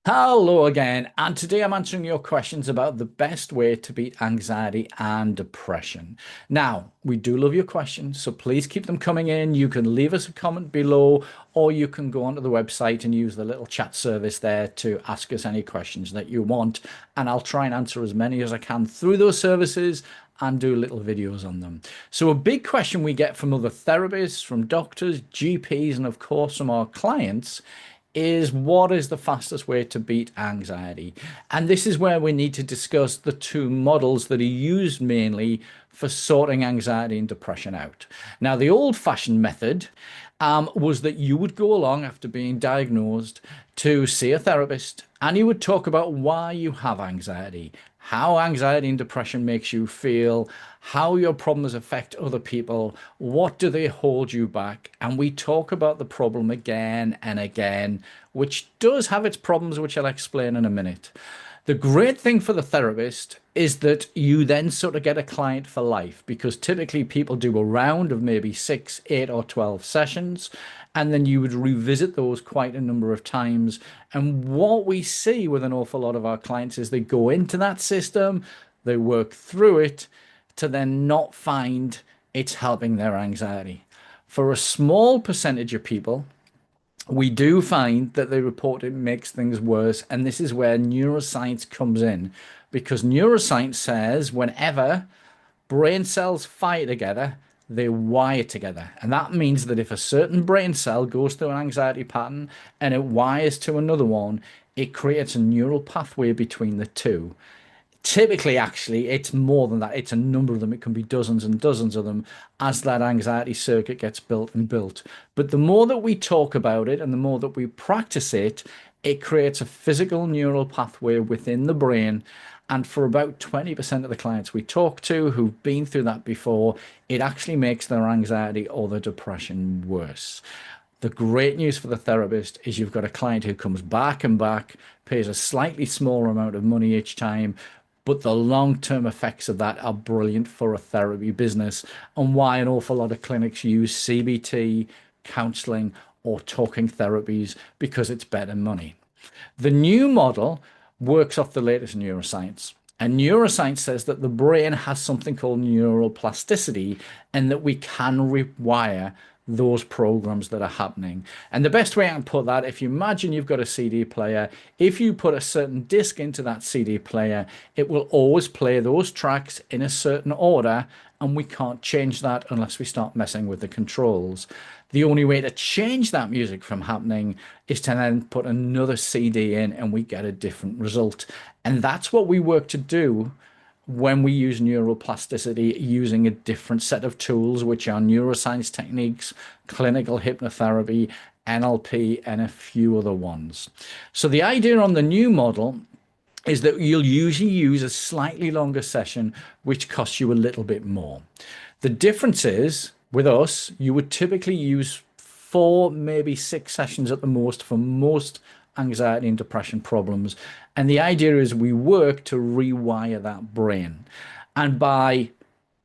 Hello again, and today I'm answering your questions about the best way to beat anxiety and depression. Now, we do love your questions, so please keep them coming in. You can leave us a comment below, or you can go onto the website and use the little chat service there to ask us any questions that you want, and I'll try and answer as many as I can through those services and do little videos on them. So, a big question we get from other therapists, from doctors, GPs, and of course from our clients is what is the fastest way to beat anxiety? And this is where we need to discuss the two models that are used mainly for sorting anxiety and depression out. Now, the old-fashioned method was that you would go along after being diagnosed to see a therapist and you would talk about why you have anxiety, how anxiety and depression makes you feel, how your problems affect other people, what do they hold you back, and we talk about the problem again and again, which does have its problems, which I'll explain in a minute. The great thing for the therapist is that you then sort of get a client for life because typically people do a round of maybe 6, 8, or 12 sessions, and then you would revisit those quite a number of times. And what we see with an awful lot of our clients is they go into that system, they work through it to then not find it's helping their anxiety. For a small percentage of people, we do find that they report it makes things worse. And this is where neuroscience comes in, because neuroscience says whenever brain cells fire together, they wire together. And that means that if a certain brain cell goes through an anxiety pattern and it wires to another one, it creates a neural pathway between the two. Typically, actually, it's more than that. It's a number of them. It can be dozens and dozens of them as that anxiety circuit gets built and built. But the more that we talk about it and the more that we practice it, it creates a physical neural pathway within the brain. And for about 20% of the clients we talk to who've been through that before, it actually makes their anxiety or their depression worse. The great news for the therapist is you've got a client who comes back and back, pays a slightly smaller amount of money each time, but the long-term effects of that are brilliant for a therapy business, and why an awful lot of clinics use CBT, counseling, or talking therapies because it's better money. The new model works off the latest neuroscience. And neuroscience says that the brain has something called neuroplasticity and that we can rewire those programs that are happening. And the best way I can put that, if you imagine you've got a CD player, if you put a certain disc into that CD player, it will always play those tracks in a certain order, and we can't change that unless we start messing with the controls. The only way to change that music from happening is to then put another CD in and we get a different result. And that's what we work to do when we use neuroplasticity using a different set of tools, which are neuroscience techniques, clinical hypnotherapy, NLP, and a few other ones. So the idea on the new model is that you'll usually use a slightly longer session, which costs you a little bit more. The difference is, with us, you would typically use 4, maybe 6 sessions at the most for most anxiety and depression problems. And the idea is we work to rewire that brain. And by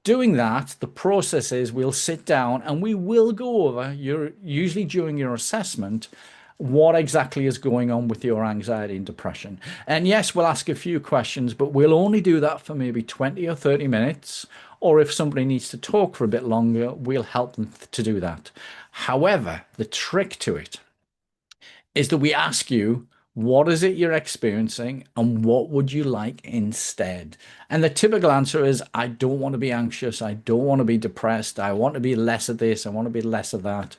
doing that, the process is we'll sit down and we will go over usually during your assessment, what exactly is going on with your anxiety and depression. And yes, we'll ask a few questions, but we'll only do that for maybe 20 or 30 minutes. Or if somebody needs to talk for a bit longer, we'll help them to do that. However, the trick to it is that we ask you, what is it you're experiencing and what would you like instead? And the typical answer is, I don't want to be anxious. I don't want to be depressed. I want to be less of this. I want to be less of that.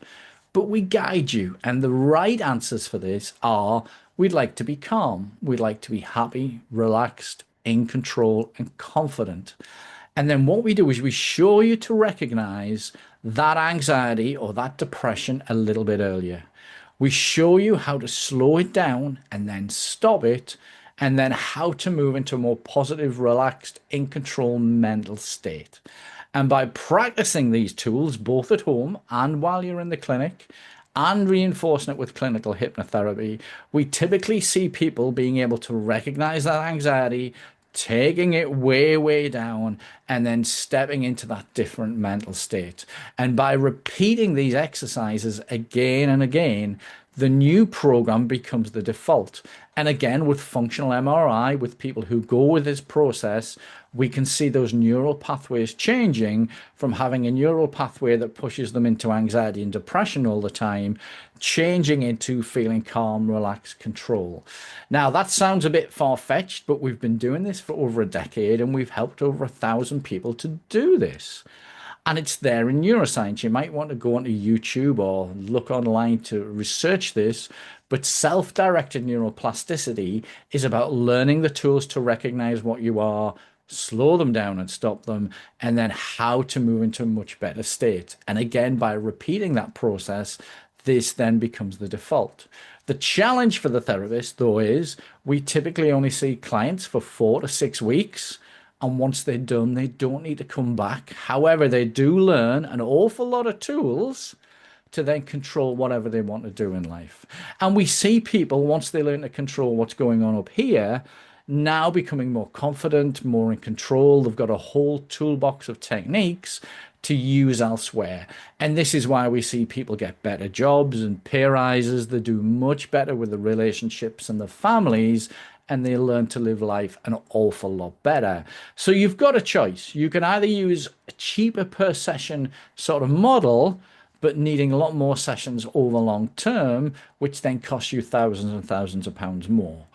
But we guide you. And the right answers for this are, we'd like to be calm. We'd like to be happy, relaxed, in control, and confident. And then what we do is we show you to recognize that anxiety or that depression a little bit earlier. We show you how to slow it down and then stop it, and then how to move into a more positive, relaxed, in control mental state. And by practicing these tools, both at home and while you're in the clinic, and reinforcing it with clinical hypnotherapy, we typically see people being able to recognize that anxiety, taking it way, way down, and then stepping into that different mental state. And by repeating these exercises again and again, the new program becomes the default. And again, with functional MRI, with people who go with this process, we can see those neural pathways changing from having a neural pathway that pushes them into anxiety and depression all the time, changing into feeling calm, relaxed, control. Now, that sounds a bit far-fetched, but we've been doing this for over a decade and we've helped over 1,000 people to do this. And it's there in neuroscience. You might want to go onto YouTube or look online to research this. But self-directed neuroplasticity is about learning the tools to recognize what you are, slow them down and stop them, and then how to move into a much better state. And again, by repeating that process, this then becomes the default. The challenge for the therapist, though, is we typically only see clients for 4 to 6 weeks. And once they're done, they don't need to come back. However, they do learn an awful lot of tools to then control whatever they want to do in life. And we see people, once they learn to control what's going on up here, now becoming more confident, more in control. They've got a whole toolbox of techniques to use elsewhere. And this is why we see people get better jobs and pay rises. They do much better with the relationships and the families, and they learn to live life an awful lot better. So you've got a choice. You can either use a cheaper per session sort of model, but needing a lot more sessions over long term, which then costs you thousands and thousands of pounds more.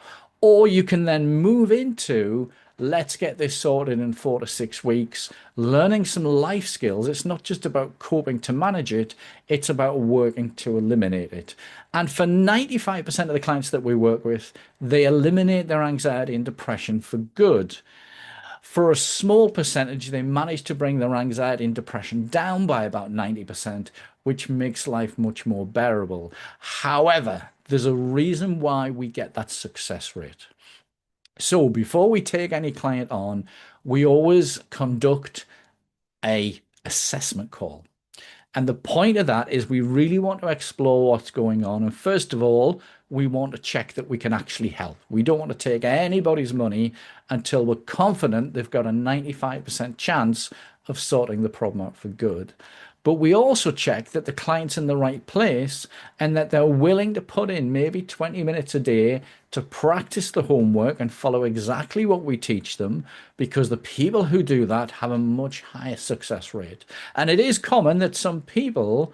Or you can then move into, let's get this sorted in 4 to 6 weeks, learning some life skills. It's not just about coping to manage it, it's about working to eliminate it. And for 95% of the clients that we work with, they eliminate their anxiety and depression for good. For a small percentage, they manage to bring their anxiety and depression down by about 90%, which makes life much more bearable. However, there's a reason why we get that success rate. So before we take any client on, we always conduct a assessment call. And the point of that is we really want to explore what's going on. And first of all, we want to check that we can actually help. We don't want to take anybody's money until we're confident they've got a 95% chance of sorting the problem out for good. But we also check that the client's in the right place and that they're willing to put in maybe 20 minutes a day to practice the homework and follow exactly what we teach them, because the people who do that have a much higher success rate. And it is common that some people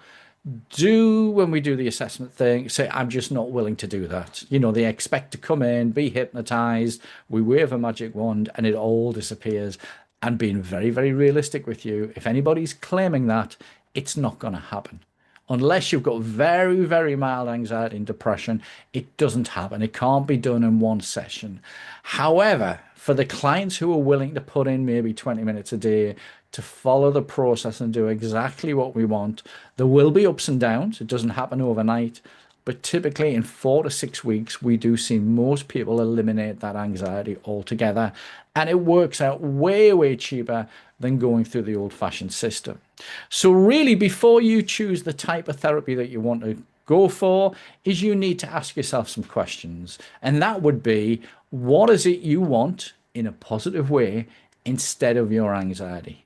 do, when we do the assessment thing, say, I'm just not willing to do that. You know, they expect to come in, be hypnotized, we wave a magic wand and it all disappears. And being very, very realistic with you, if anybody's claiming that, it's not going to happen. Unless you've got very, very mild anxiety and depression, it doesn't happen. It can't be done in one session. However, for the clients who are willing to put in maybe 20 minutes a day to follow the process and do exactly what we want, there will be ups and downs. It doesn't happen overnight. But typically in 4 to 6 weeks, we do see most people eliminate that anxiety altogether. And it works out way, way cheaper than going through the old-fashioned system. So really, before you choose the type of therapy that you want to go for, is you need to ask yourself some questions. And that would be, what is it you want in a positive way instead of your anxiety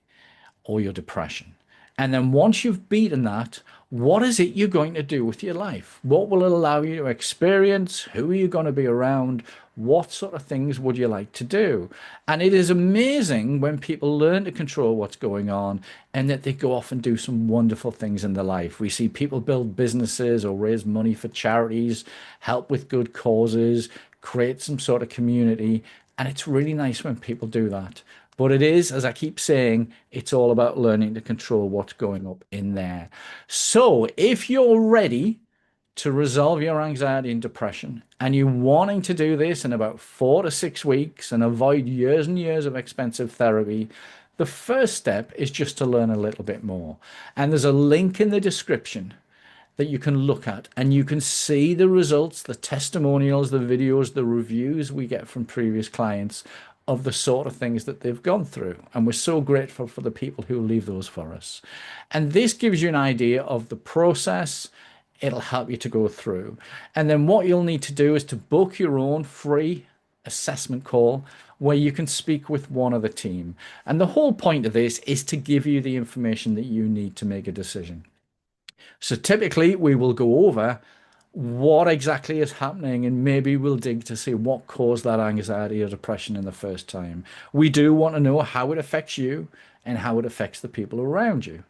or your depression? And then once you've beaten that, what is it you're going to do with your life? What will it allow you to experience? Who are you going to be around? What sort of things would you like to do? And it is amazing when people learn to control what's going on and that they go off and do some wonderful things in their life. We see people build businesses or raise money for charities, help with good causes, create some sort of community. And it's really nice when people do that. But it is, as I keep saying, it's all about learning to control what's going up in there. So if you're ready to resolve your anxiety and depression, and you're wanting to do this in about 4 to 6 weeks and avoid years and years of expensive therapy, the first step is just to learn a little bit more. And there's a link in the description that you can look at, and you can see the results, the testimonials, the videos, the reviews we get from previous clients of the sort of things that they've gone through. And we're so grateful for the people who leave those for us. And this gives you an idea of the process. It'll help you to go through. And then what you'll need to do is to book your own free assessment call where you can speak with one of the team. And the whole point of this is to give you the information that you need to make a decision. So typically we will go over what exactly is happening, and maybe we'll dig to see what caused that anxiety or depression in the first time. We do want to know how it affects you and how it affects the people around you.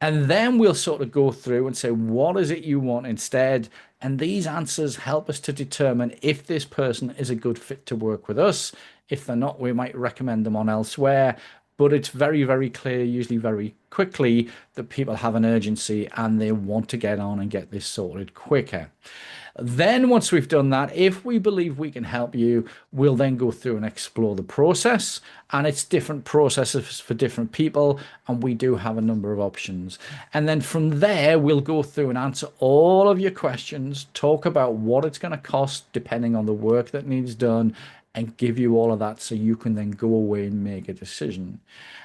And then we'll sort of go through and say, what is it you want instead? And these answers help us to determine if this person is a good fit to work with us. If they're not, we might recommend them on elsewhere. But it's very, very clear, usually very quickly, that people have an urgency and they want to get on and get this sorted quicker. Then, once we've done that, if we believe we can help you, we'll then go through and explore the process. And it's different processes for different people. And we do have a number of options. And then from there, we'll go through and answer all of your questions, talk about what it's going to cost, depending on the work that needs done, and give you all of that so you can then go away and make a decision.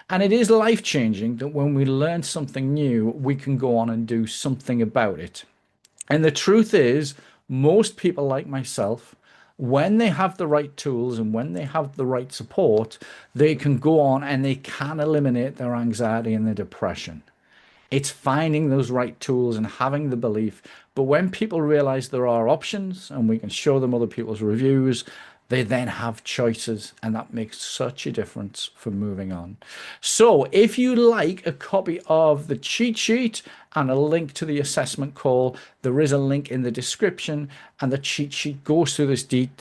And it is life changing that when we learn something new, we can go on and do something about it. And the truth is, most people like myself, when they have the right tools and when they have the right support, they can go on and they can eliminate their anxiety and their depression. It's finding those right tools and having the belief. But when people realize there are options and we can show them other people's reviews, they then have choices, and that makes such a difference for moving on. So if you like a copy of the cheat sheet and a link to the assessment call, there is a link in the description, and the cheat sheet goes through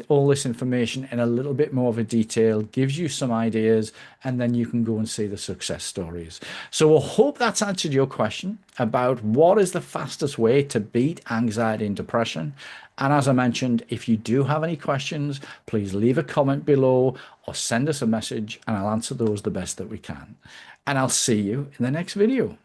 all this information in a little bit more of a detail, gives you some ideas, and then you can go and see the success stories. So I hope that's answered your question about what is the fastest way to beat anxiety and depression. And as I mentioned, if you do have any questions, please leave a comment below or send us a message, and I'll answer those the best that we can. And I'll see you in the next video.